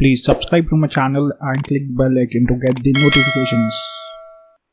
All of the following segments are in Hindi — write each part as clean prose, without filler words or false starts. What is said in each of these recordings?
Please subscribe to my channel and click bell icon to get the notifications.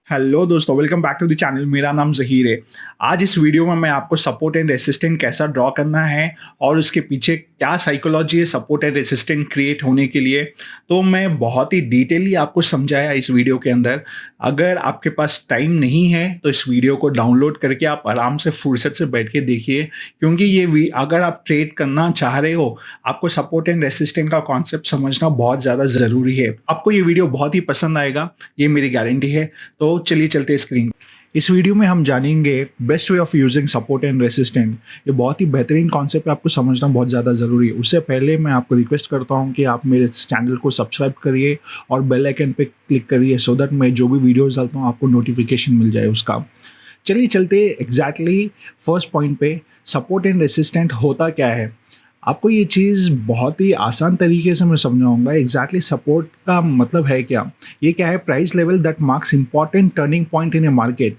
Hello दोस्तों, welcome back to the channel. मेरा नाम ज़हीर है। आज इस वीडियो में मैं आपको सपोर्ट एंड रेसिस्टेंट कैसा ड्रॉ करना है और उसके पीछे क्या साइकोलॉजी है सपोर्ट एंड रेसिस्टेंट क्रिएट होने के लिए, तो मैं बहुत ही डिटेली आपको समझाया इस वीडियो के अंदर। अगर आपके पास टाइम नहीं है तो इस वीडियो को डाउनलोड करके आप आराम से फुर्सत से बैठ के देखिए, क्योंकि अगर आप ट्रेड करना चाह रहे हो, आपको सपोर्ट एंड रेसिस्टेंट का कॉन्सेप्ट समझना बहुत ज़्यादा ज़रूरी है। आपको ये वीडियो बहुत ही पसंद आएगा, ये मेरी गारंटी है। तो चलिए चलते हैं स्क्रीन। इस वीडियो में हम जानेंगे best way of using support and resistant. ये बहुत ही बेहतरीन कॉन्सेप्ट है, आपको समझना बहुत ज़्यादा ज़रूरी है। उससे पहले मैं आपको रिक्वेस्ट करता हूँ कि आप मेरे चैनल को सब्सक्राइब करिए और बेल आइकन पे क्लिक करिए, सो दैट मैं जो भी वीडियोस डालता हूँ आपको नोटिफिकेशन मिल जाए उसका। चलिए चलते एग्जैक्टली फर्स्ट पॉइंट पे, सपोर्ट एंड रेसिस्टेंट होता क्या है। आपको ये चीज़ बहुत ही आसान तरीके से मैं समझाऊंगा। एग्जैक्टली सपोर्ट का मतलब है क्या। ये क्या है, price level that marks important turning point in A market.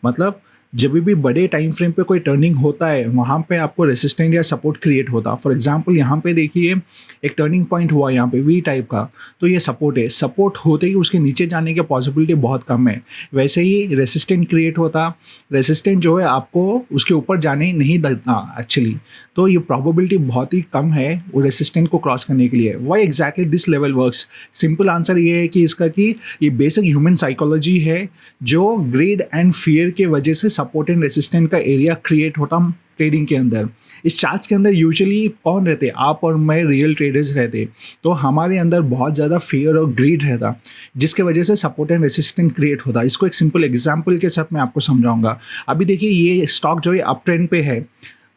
मतलब जब भी बड़े टाइम फ्रेम पे कोई टर्निंग होता है, वहाँ पे आपको रेसिस्टेंट या सपोर्ट क्रिएट होता। फॉर एग्जांपल यहाँ पे देखिए एक टर्निंग पॉइंट हुआ यहाँ पे वी टाइप का, तो ये सपोर्ट है। सपोर्ट होते ही उसके नीचे जाने की पॉसिबिलिटी बहुत कम है। वैसे ही रेसिस्टेंट क्रिएट होता। रेसिस्टेंट जो है आपको उसके ऊपर जाने नहीं देता एक्चुअली, तो ये प्रॉबिलिटी बहुत ही कम है वो रेसिस्टेंट को क्रॉस करने के लिए। Why exactly this level works. Simple answer ये है कि इसका कि ये बेसिक ह्यूमन साइकोलॉजी है, जो ग्रीड एंड फियर के वजह से सपोर्ट एंड रेसिस्टेंट का एरिया क्रिएट होता ट्रेडिंग के अंदर। इस चार्ट्स के अंदर यूजुअली कौन रहते, आप और मैं रियल ट्रेडर्स रहते, तो हमारे अंदर बहुत ज़्यादा फियर और ग्रीड रहता, जिसके वजह से सपोर्ट एंड रेसिस्टेंट क्रिएट होता। इसको एक सिंपल एग्जांपल के साथ मैं आपको समझाऊंगा। अभी देखिए ये स्टॉक जो है अप ट्रेंड पे है,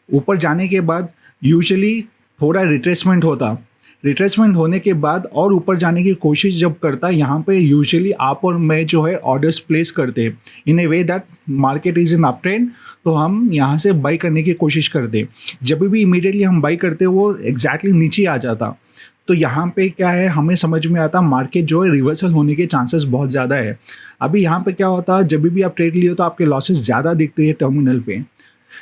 ऊपर जाने के बाद यूजुअली थोड़ा रिट्रेसमेंट होता। रिट्रेसमेंट होने के बाद और ऊपर जाने की कोशिश जब करता है, यहाँ पे यूजुअली आप और मैं जो है ऑर्डर्स प्लेस करते in a way that market is in up trend, तो हम यहाँ से बाई करने की कोशिश करते। जब भी इमीडिएटली हम बाई करते वो एग्जैक्टली नीचे आ जाता, तो यहाँ पे क्या है, हमें समझ में आता मार्केट जो है रिवर्सल होने के चांसेस बहुत ज़्यादा है। अभी यहाँ पे क्या होता है, जब भी आप ट्रेड लिए तो आपके लॉसेस ज़्यादा दिखते हैं टर्मिनल पे।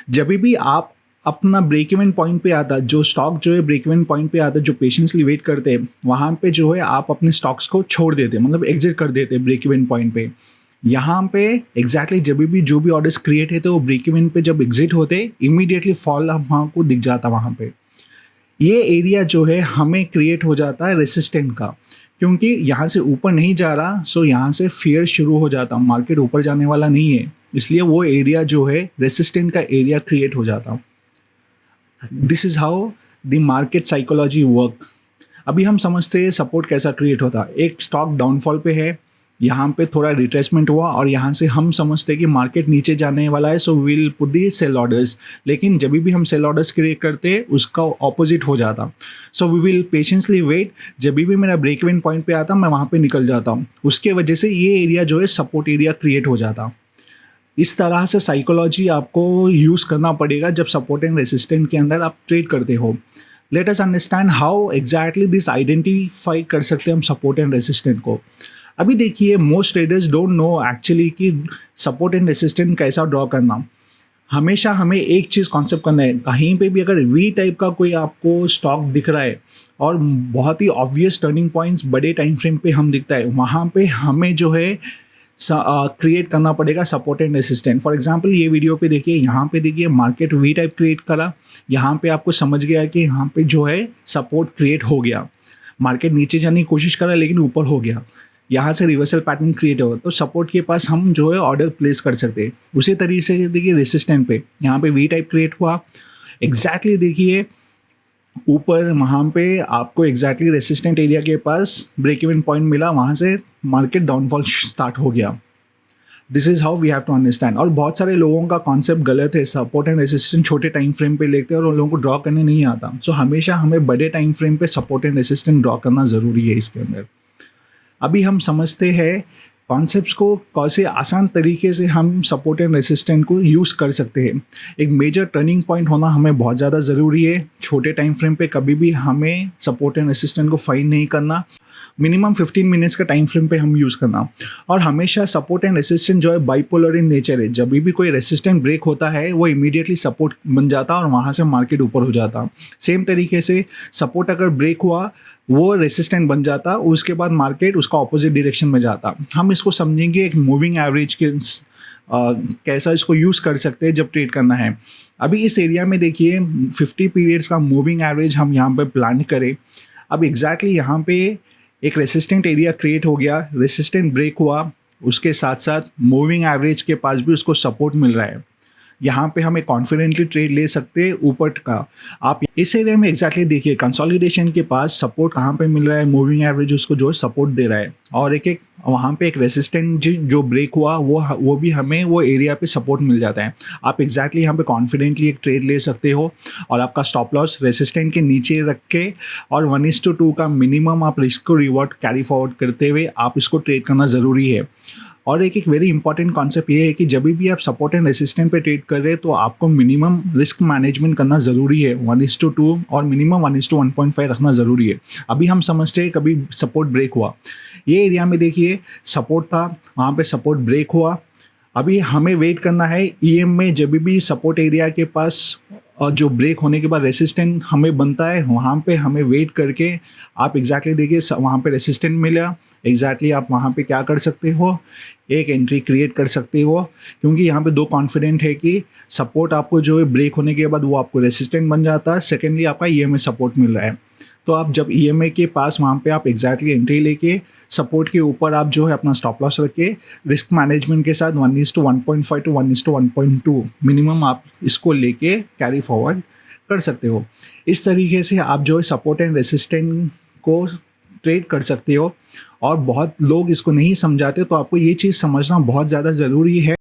जब भी आप अपना ब्रेक इवन पॉइंट पे आता, जो स्टॉक जो है ब्रेक इवन पॉइंट पे आता, जो पेशेंसली वेट करते हैं, वहाँ पे जो है आप अपने स्टॉक्स को छोड़ देते, मतलब एग्जिट कर देते ब्रेक इवन पॉइंट पे। यहाँ पे एग्जैक्टली जब भी जो भी ऑर्डर्स क्रिएट है, तो वो ब्रेक इवन पे जब एग्जिट होते इमीडिएटली फॉल वहाँ को दिख जाता। वहाँ पे ये एरिया जो है हमें क्रिएट हो जाता है रेसिस्टेंट का, क्योंकि यहाँ से ऊपर नहीं जा रहा, सो यहाँ से फियर शुरू हो जाता, मार्केट ऊपर जाने वाला नहीं है, इसलिए वो एरिया जो है रेसिस्टेंट का एरिया क्रिएट हो जाता। This is how the market psychology work. अभी हम समझते हैं सपोर्ट कैसा क्रिएट होता। एक स्टॉक डाउनफॉल पे है, यहाँ पे थोड़ा रिट्रेसमेंट हुआ और यहाँ से हम समझते हैं कि मार्केट नीचे जाने वाला है, so will put the sell orders. लेकिन जब भी हम सेल ऑर्डर्स क्रिएट करते हैं उसका ऑपोजिट हो जाता। So we will patiently wait. जब भी मेरा ब्रेक इवन पॉइंट पे आता, मैं वहाँ पे निकल जाता हूँ। उसके वजह से ये एरिया जो है सपोर्ट एरिया क्रिएट हो जाता। इस तरह से साइकोलॉजी आपको यूज़ करना पड़ेगा जब सपोर्ट एंड रेसिस्टेंट के अंदर आप ट्रेड करते हो। Let us understand how exactly this identify कर सकते हैं हम सपोर्ट एंड रेसिस्टेंट को। अभी देखिए most traders don't know actually कि सपोर्ट एंड रेसिस्टेंट कैसा ड्रॉ करना। हमेशा हमें एक चीज़ कॉन्सेप्ट करना है, कहीं पे भी अगर वी टाइप का कोई आपको स्टॉक दिख रहा है और बहुत ही ऑब्वियस टर्निंग पॉइंट्स बड़े टाइम फ्रेम पे हम दिखता है, वहाँ पे हमें जो है क्रिएट करना पड़ेगा support and resistant. For example ये वीडियो पे देखिए, यहाँ पे देखिए मार्केट वी टाइप क्रिएट करा, यहाँ पे आपको समझ गया कि यहाँ पे जो है सपोर्ट क्रिएट हो गया। मार्केट नीचे जाने की कोशिश करा लेकिन ऊपर हो गया, यहाँ से रिवर्सल पैटर्न क्रिएट होगा, तो सपोर्ट के पास हम जो है ऑर्डर प्लेस कर सकते हैं। उसी तरीके से देखिए रेसिस्टेंट पे, यहाँ पे वी टाइप क्रिएट हुआ, एग्जैक्टली देखिए ऊपर वहाँ पे आपको एग्जैक्टली रेसिस्टेंट एरिया के पास ब्रेक इवन पॉइंट मिला, वहाँ से मार्केट डाउनफॉल स्टार्ट हो गया। This is how we have to understand. और बहुत सारे लोगों का कॉन्सेप्ट गलत है, सपोर्ट एंड रेसिस्टेंट छोटे टाइम फ्रेम पे लेते हैं और उन लोगों को ड्रॉ करने नहीं आता। सो हमेशा हमें बड़े टाइम फ्रेम पे सपोर्ट एंड रेसिस्टेंट ड्रॉ करना ज़रूरी है इसके अंदर। अभी हम समझते हैं कॉन्सेप्ट्स को कैसे आसान तरीके से हम सपोर्ट एंड रेसिस्टेंट को यूज़ कर सकते हैं। एक मेजर टर्निंग पॉइंट होना हमें बहुत ज़्यादा ज़रूरी है। छोटे टाइम फ्रेम पे कभी भी हमें सपोर्ट एंड रेसिस्टेंट को फाइंड नहीं करना, मिनिमम 15 मिनट्स का टाइम फ्रेम पे हम यूज़ करना। और हमेशा सपोर्ट एंड रेसिस्टेंट जो है बाइपोलर इन नेचर है। जब भी कोई रेसिस्टेंट ब्रेक होता है वो इमीडिएटली सपोर्ट बन जाता और वहाँ से मार्केट ऊपर हो जाता। सेम तरीके से सपोर्ट अगर ब्रेक हुआ वो रेसिस्टेंट बन जाता, उसके बाद मार्केट उसका ऑपोजिट डायरेक्शन में जाता। हम इसको समझेंगे एक मूविंग एवरेज के कैसा इसको यूज़ कर सकते हैं जब ट्रेड करना है। अभी इस एरिया में देखिए 50 पीरियड्स का मूविंग एवरेज हम यहाँ पे प्लान करें। अब एग्जैक्टली यहाँ पे एक रेसिस्टेंट एरिया क्रिएट हो गया, रेसिस्टेंट ब्रेक हुआ, उसके साथ साथ मूविंग एवरेज के पास भी उसको सपोर्ट मिल रहा है। यहाँ पे हमें कॉन्फिडेंटली ट्रेड ले सकते हैं ऊपर का। आप इस एरिया में एग्जैक्टली देखिए कंसोलिडेशन के पास सपोर्ट कहाँ पे मिल रहा है, मूविंग एवरेज उसको जो सपोर्ट दे रहा है, और एक वहाँ पे एक रेसिस्टेंट जो ब्रेक हुआ वो भी हमें वो एरिया पे सपोर्ट मिल जाता है। आप एग्जैक्टली यहाँ पे कॉन्फिडेंटली एक ट्रेड ले सकते हो और आपका स्टॉप लॉस रेसिस्टेंट के नीचे रख के और 1:2 का मिनिमम आप रिस्क को रिवॉर्ड कैरी फॉरवर्ड करते हुए आप इसको ट्रेड करना ज़रूरी है। और एक वेरी इंपॉर्टेंट कॉन्सेप्ट ये है कि जब भी आप सपोर्ट एंड रेसिस्टेंट पे ट्रेड कर रहे हैं तो आपको मिनिमम रिस्क मैनेजमेंट करना ज़रूरी है। 1:2 और मिनिमम 1:1.5 रखना ज़रूरी है। अभी हम समझते हैं कभी सपोर्ट ब्रेक हुआ, ये एरिया में देखिए सपोर्ट था, वहाँ पे सपोर्ट ब्रेक हुआ। अभी हमें वेट करना है EM में जब भी सपोर्ट एरिया के पास और जो ब्रेक होने के बाद रेसिस्टेंट हमें बनता है, वहाँ पे हमें वेट करके आप एग्जैक्टली देखिए वहाँ पे रेसिस्टेंट मिला, एग्जैक्टली आप वहाँ पे क्या कर सकते हो, एक एंट्री क्रिएट कर सकते हो। क्योंकि यहाँ पे दो कॉन्फिडेंट है कि सपोर्ट आपको जो है ब्रेक होने के बाद वो आपको रेसिस्टेंट बन जाता है, सेकेंडली आपका EMA सपोर्ट मिल रहा है। तो आप जब EMA के पास वहाँ पे आप एग्जैक्टली एंट्री लेके सपोर्ट के ऊपर आप जो है अपना स्टॉप लॉस रख के रिस्क मैनेजमेंट के साथ 1:1.5 to 1:1.2 मिनिमम आप इसको लेके कैरी फॉरवर्ड कर सकते हो। इस तरीके से आप जो है सपोर्ट एंड रेसिस्टेंट को ट्रेड कर सकते हो। और बहुत लोग इसको नहीं समझाते, तो आपको ये चीज़ समझना बहुत ज़्यादा ज़रूरी है।